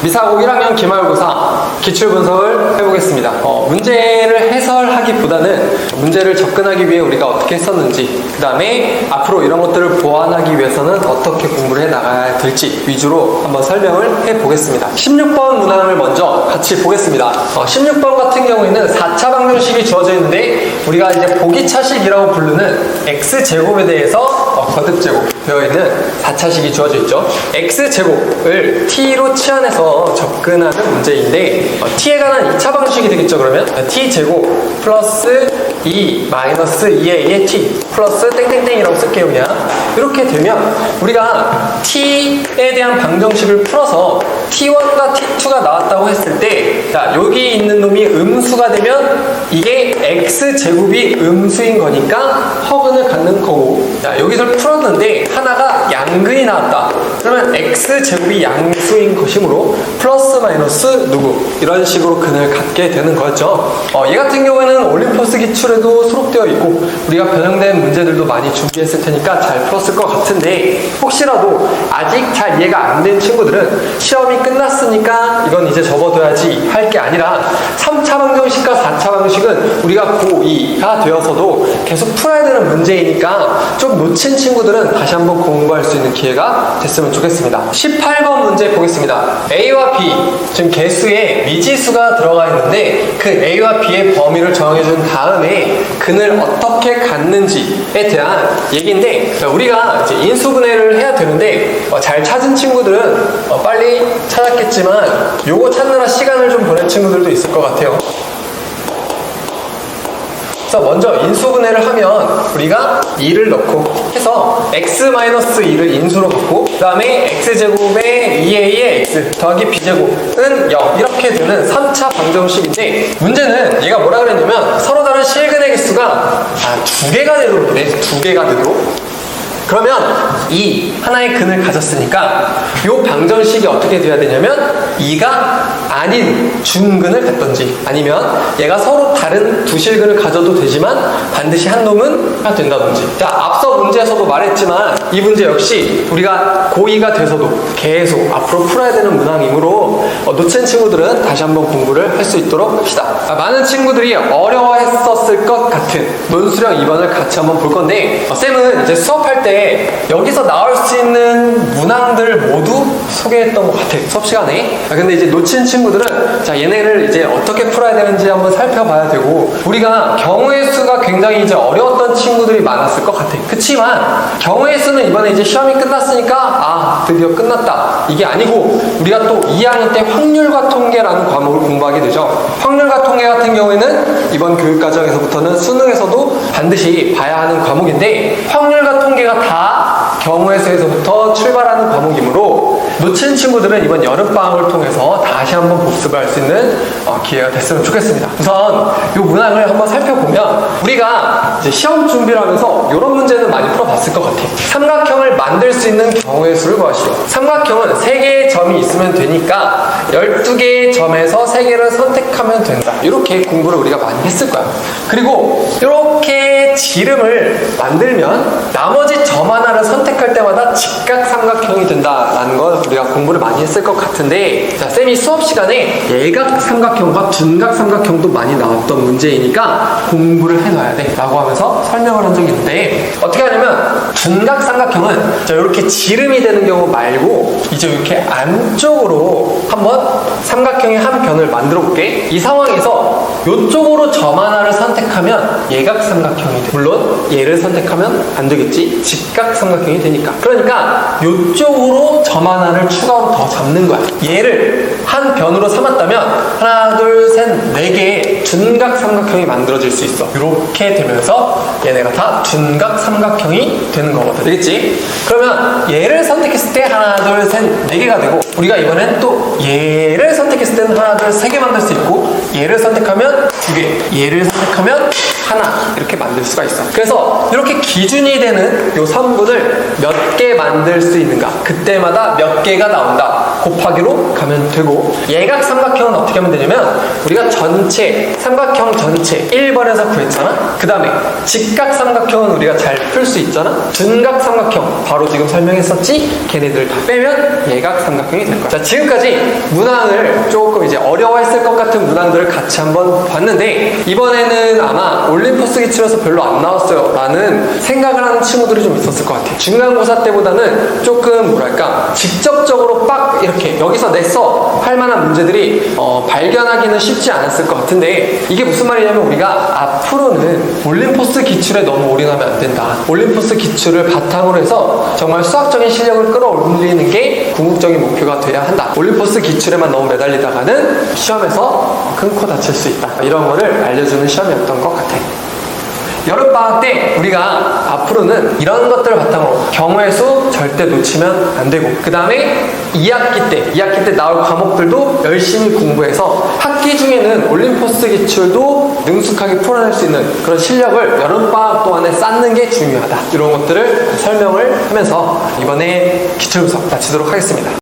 미사고 1학년 기말고사 기출분석을 해보겠습니다. 문제를 해설하기보다는 문제를 접근하기 위해 우리가 어떻게 했었는지, 그 다음에 앞으로 이런 것들을 보완하기 위해서는 어떻게 공부를 해 나가야 될지 위주로 한번 설명을 해보겠습니다. 16번 문항을 먼저 같이 보겠습니다. 16번 같은 경우에는 4차 방정식이 주어져 있는데 우리가 이제 보기차식이라고 부르는 x제곱에 대해서 거듭제곱 되어있는 4차식이 주어져 있죠. x제곱을 t로 치환해서 접근하는 문제인데 t에 관한 2차 방식이 되겠죠. 그러면 t제곱 플러스 2 마이너스 2a의 t 플러스 땡땡땡이라고 쓸게요. 그냥 이렇게 되면 우리가 t에 대한 방정식을 풀어서 t1과 t2가 나왔다고 했을 때, 자, 여기 있는 놈이 음수가 되면 이게 x제곱이 음수인 거니까 허근을 갖는 거고, 자, 여기서 풀었는데 하나가 양근이 나왔다. 그러면 x제곱이 양수인 것이므로 플러스 마이너스 누구, 이런 식으로 근을 갖게 되는 거죠. 얘 같은 경우에는 올림포스 기출에도 수록되어 있고 우리가 변형된 문제들도 많이 준비했을 테니까 잘 풀었을 것 같은데, 혹시라도 아직 잘 이해가 안 된 친구들은 시험이 끝났으니까 이건 이제 접어둬야지 할 게 아니라 3차 방정식과 4차 방정식은 우리가 고2가 되어서도 계속 풀어야 되는 문제이니까 좀 놓친 친구들은 다시 한번 공부할 수 있는 기회가 됐으면 좋겠습니다. 18번 문제 보겠습니다. A와 B, 지금 개수에 미지수가 들어가 있는데 그 A와 B의 범위를 정해준 다음에 근을 어떻게 갖는지에 대한 얘기인데, 우리가 이제 인수분해를 해야 되는데 잘 찾은 친구들은 빨리 찾았겠지만 요거 찾느라 시간을 좀 보낸 친구들도 있을 것 같아요. 그래서 먼저 인수분해를 하면 우리가 2를 넣고 해서 x-2를 인수로 갖고, 그 다음에 x제곱에 2a의 x 더하기 b제곱은 0 이렇게 되는 3차 방정식인데, 문제는 얘가 뭐라 그랬냐면 서로 다른 실근의 개수가 2개가 되도록 그래. 2개가 되도록. 그러면 이 하나의 근을 가졌으니까 이 방정식이 어떻게 돼야 되냐면 2가 아닌 중근을 갖던지, 아니면 얘가 서로 다른 두 실근을 가져도 되지만 반드시 한 놈은 된다든지. 자, 앞서 문제에서도 말했지만 이 문제 역시 우리가 고2가 돼서도 계속 앞으로 풀어야 되는 문항이므로 놓친 친구들은 다시 한번 공부를 할 수 있도록 합시다. 많은 친구들이 어려워했었을 것 같은 논술형 2번을 같이 한번 볼 건데, 쌤은 이제 수업할 때 여기서 나올 수 있는 문항들 모두 소개했던 것 같아, 수업 시간에. 근데 이제 놓친 친구들은 자, 얘네를 이제 어떻게 풀어야 되는지 한번 살펴봐야 되고, 우리가 경우의 수가 굉장히 이제 어려웠던 친구들이 많았을 것 같아. 그치만 경우의 수는 이번에 이제 시험이 끝났으니까 드디어 끝났다 이게 아니고, 우리가 또 2학년 때 확률과 통계라는 과목을 공부하게 되죠. 확률과 통계 같은 경우에는 이번 교육과정에서부터는 수능에서도 반드시 봐야 하는 과목인데, 확률과 통계가 다 경우의 수에서부터 출발하는 과목이므로 놓친 친구들은 이번 여름방학을 통해서 다시 한번 복습을 할 수 있는 기회가 됐으면 좋겠습니다. 우선 이 문항을 한번 살펴보면 우리가 이제 시험 준비를 하면서 이런 문제는 많이 풀어봤을 것 같아요. 삼각형을 만들 수 있는 경우의 수를 구하시오. 삼각형은 3개의 점이 있으면 되니까 12개의 점에서 3개를 선택하면 된다. 이렇게 공부를 우리가 많이 했을 거야. 그리고 이렇게 지름을 만들면 나머지 점 하나를 선택할 때마다 직각 삼각형이 된다라는 걸 우리가 공부를 많이 했을 것 같은데, 자, 쌤이 수업 시간에 예각 삼각형과 둔각 삼각형도 많이 나왔던 문제이니까 공부를 해놔야 돼 라고 하면서 설명을 한 적이 있는데, 어떻게 하냐면 둔각 삼각형은 자, 이렇게 지름이 되는 경우 말고 이제 이렇게 안쪽으로 한번 삼각형의 한 변을 만들어 볼게. 이 상황에서 이쪽으로 점 하나를 선택하면 예각 삼각형이 돼. 물론 얘를 선택하면 안 되겠지, 직각 삼각형이 되니까. 그러니까 이쪽으로 점 하나를 추가로 더 잡는 거야. 얘를 한 변으로 삼았다면 하나 둘 셋 4개의 둔각 삼각형이 만들어질 수 있어. 이렇게 되면서 얘네가 다 둔각 삼각형이 되는 거거든. 되겠지? 그러면 얘를 선택했을 때 하나 둘 셋 4개가 되고, 우리가 이번엔 또 얘를 선택했을 때는 하나 둘 3개 만들 수 있고, 얘를 선택하면 2개, 얘를 선택하면 하나 이렇게 만들 수가 있어. 그래서 이렇게 기준이 되는 요 선분을 몇 개 만들 수 있는가, 그때마다 몇 개가 나온다 곱하기로 가면 되고, 예각 삼각형은 어떻게 하면 되냐면 우리가 전체 삼각형 전체 1번에서 구했잖아. 그 다음에 직각 삼각형은 우리가 잘 풀 수 있잖아. 둔각 삼각형 바로 지금 설명했었지. 걔네들 다 빼면 예각 삼각형이 될 거야. 자, 지금까지 문항을 조금 이제 어려워했을 것 같은 문항들을 같이 한번 봤는데, 이번에는 아마 올림포스 기출에서 별로 안 나왔어요 라는 생각을 하는 친구들이 좀 있었을 것 같아. 중간고사 때보다는 조금 뭐랄까 직접적으로 빡 이렇게 여기서 냈어 할 만한 문제들이 발견하기는 쉽지 않았을 것 같은데, 이게 무슨 말이냐면 우리가 앞으로는 올림포스 기출에 너무 올인하면 안 된다. 올림포스 기출을 바탕으로 해서 정말 수학적인 실력을 끌어올리는 게 궁극적인 목표가 돼야 한다. 올림포스 기출에만 너무 매달리다가는 시험에서 큰 코 다칠 수 있다. 이런 거를 알려주는 시험이었던 것 같아. 여름방학 때 우리가 앞으로는 이런 것들을 바탕으로 경우의 수 절대 놓치면 안 되고, 그 다음에 2학기 때 나올 과목들도 열심히 공부해서 학기 중에는 올림포스 기출도 능숙하게 풀어낼 수 있는 그런 실력을 여름방학 동안에 쌓는 게 중요하다. 이런 것들을 설명을 하면서 이번에 기출분석 마치도록 하겠습니다.